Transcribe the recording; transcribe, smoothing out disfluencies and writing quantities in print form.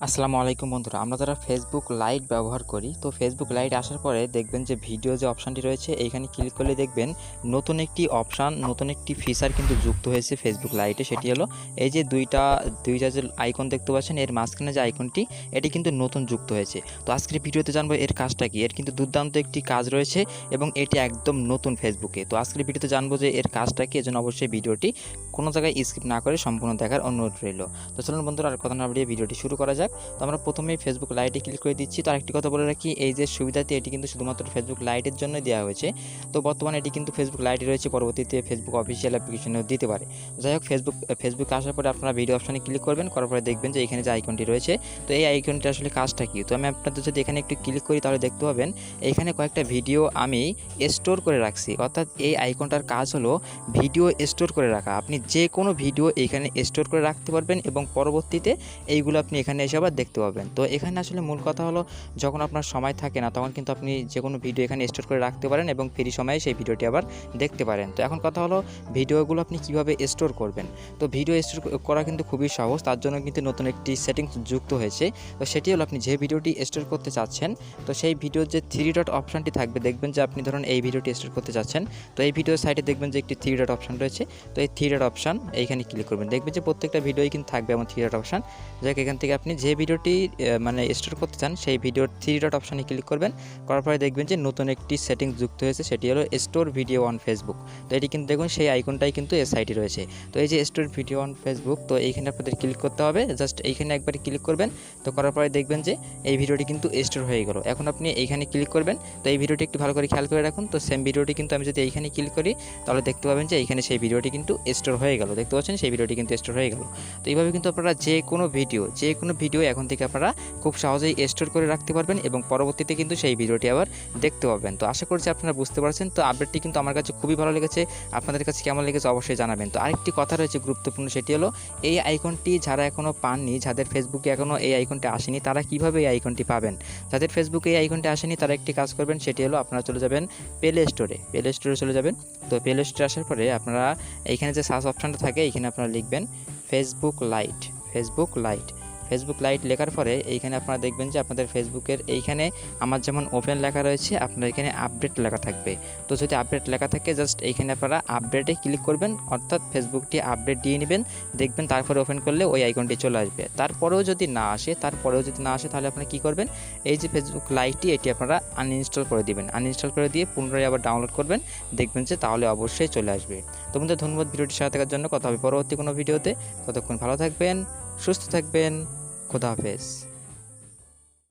আসসালামু আলাইকুম বন্ধুরা, আমরা যারা ফেসবুক লাইট ব্যবহার করি, তো ফেসবুক লাইট আসার পরে দেখবেন যে ভিডিও যে অপশানটি রয়েছে এইখানে ক্লিক করলে দেখবেন নতুন একটি অপশান, নতুন একটি ফিচার কিন্তু যুক্ত হয়েছে ফেসবুক লাইটে। সেটি হলো এই যে দুইটা যে আইকন দেখতে পাচ্ছেন, এর মাঝখানে যে আইকনটি, এটি কিন্তু নতুন যুক্ত হয়েছে। তো আজকের ভিডিওতে জানবো এর কাজটা কি। এর কিন্তু দুর্দান্ত একটি কাজ রয়েছে এবং এটি একদম নতুন ফেসবুকে। তো আজকের ভিডিওতে জানবো যে এর কাজটা কি। এজন্য অবশ্যই ভিডিওটি কোনো জায়গায় স্কিপ না করে সম্পূর্ণ দেখার অনুরোধ রইল। তো চলুন বন্ধুরা, আর কথা না বাড়িয়ে ভিডিওটি শুরু করা যাক। তো আমরা প্রথমেই ফেসবুক লাইটে ক্লিক করে দিচ্ছি। তো আরেকটি কথা বলে রাখি, এই যে সুবিধাটি এটি কিন্তু শুধুমাত্র ফেসবুক লাইটের জন্য দেওয়া হয়েছে। তো বর্তমানে এটি কিন্তু ফেসবুক লাইটে রয়েছে, পরবর্তীতে ফেসবুক অফিসিয়াল অ্যাপ্লিকেশনেও দিতে পারে। যাই হোক, ফেসবুকে আসার পরে আপনারা ভিডিও অপশানে ক্লিক করবেন, করার পরে দেখবেন যে এখানে যে আইকনটি রয়েছে, তো এই আইকনটি আসলে কাজটা কি। তো আমি আপনাদের যদি এখানে একটু ক্লিক করি তাহলে দেখতে পাবেন এইখানে কয়েকটা ভিডিও আমি স্টোর করে রাখছি। অর্থাৎ এই আইকনটার কাজ হলো ভিডিও স্টোর করে রাখা। আপনি যে কোনো ভিডিও এখানে স্টোর করে রাখতে পারবেন এবং পরবর্তীতে এইগুলো আপনি এখানে এসে আবার দেখতে পাবেন। তো এখানে আসলে মূল কথা হলো, যখন আপনার সময় থাকে না তখন কিন্তু আপনি যে কোনো ভিডিও এখানে স্টোর করে রাখতে পারেন এবং ফ্রি সময়ে সেই ভিডিওটি আবার দেখতে পারেন। তো এখন কথা হলো ভিডিওগুলো আপনি কিভাবে স্টোর করবেন। তো ভিডিও স্টোর করা কিন্তু খুবই সহজ, তার জন্য কিন্তু নতুন একটি সেটিংস যুক্ত হয়েছে। তো সেটি হলো, আপনি যে ভিডিওটি স্টোর করতে চাচ্ছেন, তো সেই ভিডিওর যে 3 ডট অপশানটি থাকবে, দেখবেন যে আপনি ধরুন এই ভিডিওটি স্টোর করতে চাচ্ছেন, তো এই ভিডিওর সাইডে দেখবেন যে একটি 3 ডট অপশান রয়েছে। তো এই 3 ডট অপশান এইখানে ক্লিক করবেন, দেখবেন যে প্রত্যেকটা ভিডিওই কিন্তু থাকবে এমন 3 ডট অপশান। যাক, এখান থেকে আপনি যে ভিডিওটি মানে স্টোর করতে চান সেই ভিডিওর 3 ডট অপশানে ক্লিক করবেন, করার পরে দেখবেন যে নতুন একটি সেটিংস যুক্ত হয়েছে, সেটি হলো স্টোর ভিডিও অন ফেসবুক। তো এটি কিন্তু দেখুন সেই আইকনটাই কিন্তু এর সাইডে রয়েছে। তো এই যে স্টোর ভিডিও অন ফেসবুক, তো এইখানে আপনাদের ক্লিক করতে হবে। জাস্ট এইখানে একবার ক্লিক করবেন, তো করার পরে দেখবেন যে এই ভিডিওটি কিন্তু স্টোর হয়ে গেল। এখন আপনি এইখানে ক্লিক করবেন। তো এই ভিডিওটি একটু ভালো করে খেয়াল করে রাখুন। তো সেম ভিডিওটি কিন্তু আমি যদি এইখানে ক্লিক করি তাহলে দেখতে পাবেন যে এইখানে সেই ভিডিওটি কিন্তু স্টোর হয়ে গেল। দেখতে পাচ্ছেন সেই ভিডিওটি কিন্তু স্টোর হয়ে গেল। তো এইভাবে কিন্তু আপনারা যে কোনো ভিডিও এখন থেকে আপনারা খুব সহজেই স্টোর করে রাখতে পারবেন এবং পরবর্তীতে কিন্তু সেই ভিডিওটি আবার দেখতে পাবেন। তো আশা করছি আপনারা বুঝতে পারছেন। তো আপডেটটি কিন্তু আমার কাছে খুবই ভালো লেগেছে, আপনাদের কাছে কেমন লেগেছে অবশ্যই জানাবেন। তো আরেকটি কথা রয়েছে গুরুত্বপূর্ণ, সেটি হলো এই আইকনটি যারা এখনও পাননি, যাদের ফেসবুকে এখনও এই আইকনটি আসেনি, তারা কিভাবে এই আইকনটি পাবেন। যাদের ফেসবুকে এই আইকনটি আসেনি তারা একটি কাজ করবেন, সেটি হলো আপনারা চলে যাবেন প্লে স্টোরে চলে যাবেন। তো প্লে স্টোরে আসার পরে আপনারা এইখানে যে সার্চ অপশানটা থাকে এইখানে আপনারা লিখবেন ফেসবুক লাইট লেখার পরে এইখানে আপনারা দেখবেন যে আপনাদের ফেসবুকের এইখানে আমার যেমন ওপেন লেখা রয়েছে, আপনার এখানে আপডেট লেখা থাকবে। তো যদি আপডেট লেখা থাকে জাস্ট এইখানে আপনারা আপডেটে ক্লিক করবেন, অর্থাৎ ফেসবুকটি আপডেট দিয়ে নেবেন। দেখবেন তারপরে ওপেন করলে ওই আইকনটি চলে আসবে। তারপরেও যদি না আসে তাহলে আপনারা কী করবেন, এই যে ফেসবুক লাইটটি এটি আপনারা আনইনস্টল করে দিবেন। আনইনস্টল করে দিয়ে পুনরায় আবার ডাউনলোড করবেন, দেখবেন যে তাহলে অবশ্যই চলে আসবে। তোমাদের ধন্যবাদ ভিডিওটি সাথে থাকার জন্য। কথা হবে পরবর্তী কোনো ভিডিওতে। ততক্ষণ ভালো থাকবেন, সুস্থ থাকবেন, খোদা হাফেজ।